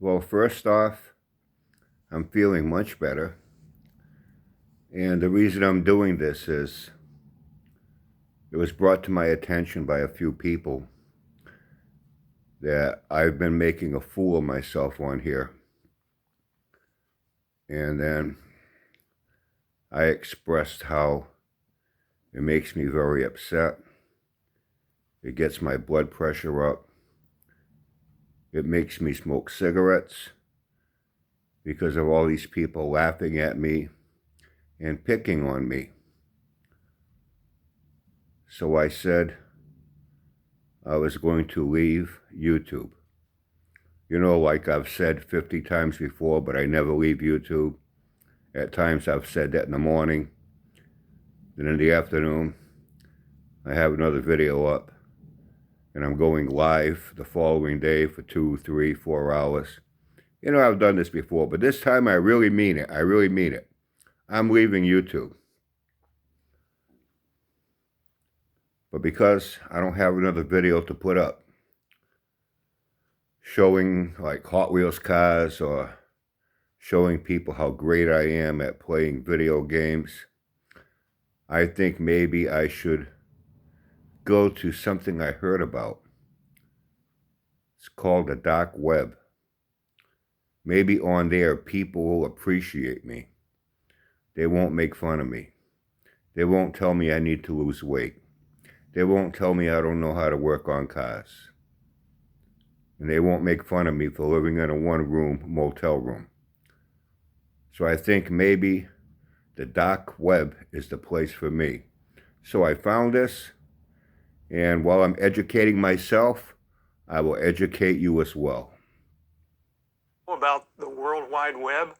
Well, first off, I'm feeling much better. And the reason I'm doing this is it was brought to my attention by a few people that I've been making a fool of myself on here. And then I expressed how it makes me very upset. It gets my blood pressure up. It makes me smoke cigarettes because of all these people laughing at me and picking on me. So I said I was going to leave YouTube. You know, like I've said 50 times before, but I never leave YouTube. At times I've said that in the morning. Then in the afternoon, I have another video up. And I'm going live the following day for 2, 3, 4 hours. You know, I've done this before, but this time I really mean it. I really mean it. I'm leaving YouTube. But because I don't have another video to put up showing like Hot Wheels cars or showing people how great I am at playing video games, I think maybe I should go to something I heard about. It's called the dark web. Maybe on there people will appreciate me. They won't make fun of me. They won't tell me I need to lose weight. They won't tell me I don't know how to work on cars. And they won't make fun of me for living in a one-room motel room. So I think maybe the dark web is the place for me. So I found this, and while I'm educating myself, I will educate you as well. About the World Wide Web?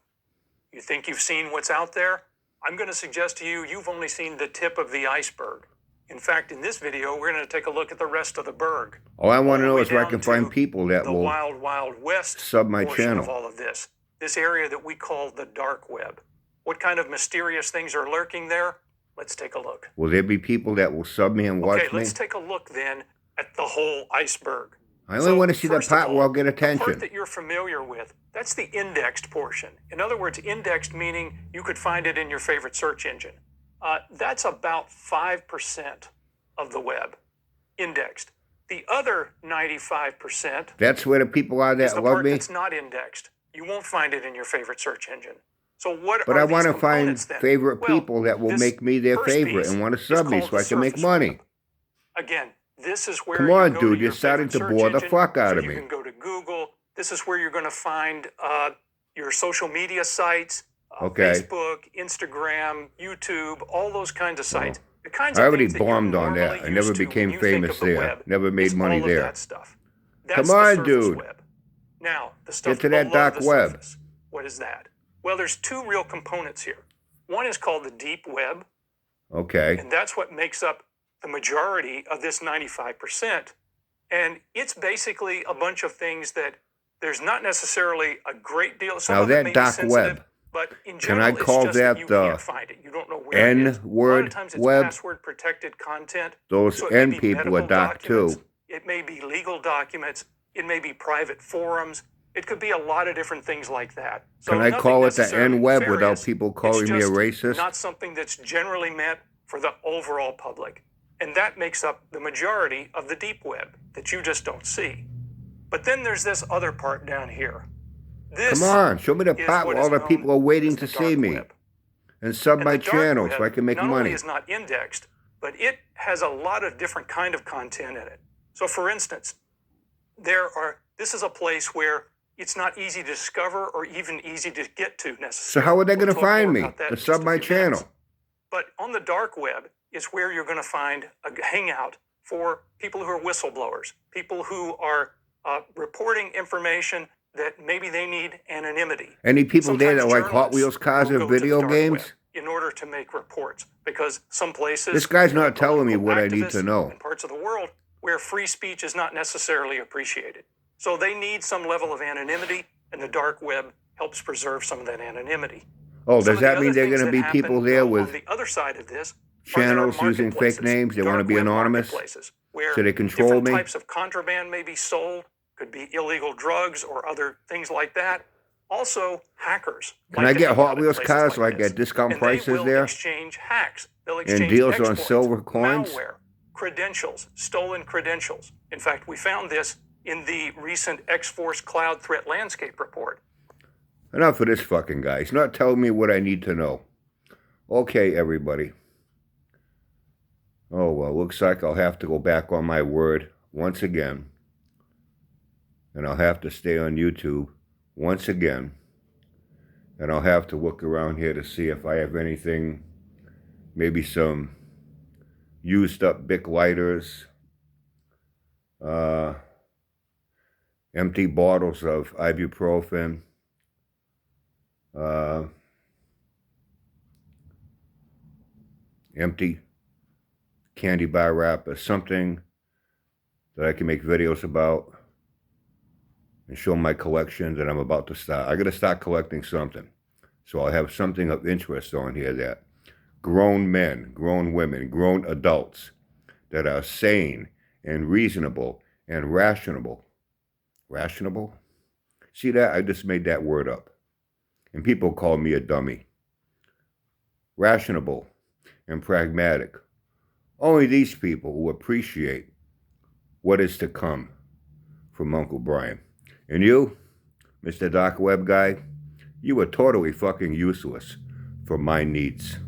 You think you've seen what's out there? I'm going to suggest to you, you've only seen the tip of the iceberg. In fact, in this video, we're going to take a look at the rest of the berg. All I want to know is where I can find people that will Wild Wild West sub my channel. Of all of this area that we call the dark web. What kind of mysterious things are lurking there? Let's take a look. Will there be people that will sub me and watch me? Okay, let's take a look then at the whole iceberg. I only want to see the part where I'll get attention. The part that you're familiar with, that's the indexed portion. In other words, indexed meaning you could find it in your favorite search engine. That's about 5% of the web, indexed. The other 95%. That's where the people are that love me? That's not indexed. You won't find it in your favorite search engine. So what but are I want to find then? favorite people that will make me their favorite and want to sub me so I can make money. Web. Again, this is where Come on, dude, you're starting to bore the fuck out of me. You can go to Google. This is where you're going to find your social media sites, Facebook, Instagram, YouTube, all those kinds of sites. The kinds I of already things bombed on that. I never became famous there. Never made money there. That stuff. That's Come on, the dude. web. Now, the stuff get to that dark web. Surface. What is that? Well, there's two real components here. One is called the deep web. Okay. And that's what makes up the majority of this 95%. And it's basically a bunch of things that there's not necessarily a great deal. Some now that dark web, but in can general, I call that you the can't find it. You don't know where it is. N-word web? Password protected content. Those so N people are dark too. It may be legal documents. It may be private forums. It could be a lot of different things like that. So can I call it the N-web without people calling me a racist? Not something that's generally meant for the overall public. And that makes up the majority of the deep web that you just don't see. But then there's this other part down here. This Come on, show me the part where all the people are waiting to see me and sub my channel so I can make money. Not only is not indexed, but it has a lot of different kind of content in it. So for instance, this is a place where it's not easy to discover or even easy to get to necessarily. So how are they going to find me to sub my channel? But on the dark web is where you're going to find a hangout for people who are whistleblowers, people who are reporting information that maybe they need anonymity. Any people there that like Hot Wheels cars or video games? In order to make reports, because some places... This guy's not telling me what I need to know. In parts of the world where free speech is not necessarily appreciated. So they need some level of anonymity, and the dark web helps preserve some of that anonymity. Oh, does that mean there are going to be people there with the other side of this channels using fake names? They want to be anonymous, so they control me? Different types of contraband may be sold. could be illegal drugs or other things like that. Also, hackers. Can like I to get hang Hot out at Wheels places cars like like this. at discount And they prices will there? exchange hacks. They'll And exchange deals on exploits, silver coins? malware, credentials, stolen credentials. In fact, we found this in the recent X-Force Cloud Threat Landscape Report. Enough of this fucking guy. He's not telling me what I need to know. Okay, everybody. Oh, well, looks like I'll have to go back on my word once again. And I'll have to stay on YouTube once again. And I'll have to look around here to see if I have anything, maybe some used up Bic lighters, empty bottles of ibuprofen, empty candy bar wrapper, something that I can make videos about and show my collection that I'm about to start. I got to start collecting something. So I'll have something of interest on here that grown men, grown women, grown adults that are sane and reasonable and rational. Rational? See that? I just made that word up. And people call me a dummy. Rational and pragmatic. Only these people who appreciate what is to come from Uncle Brian. And you, Mr. Dark Web Guy, you are totally fucking useless for my needs.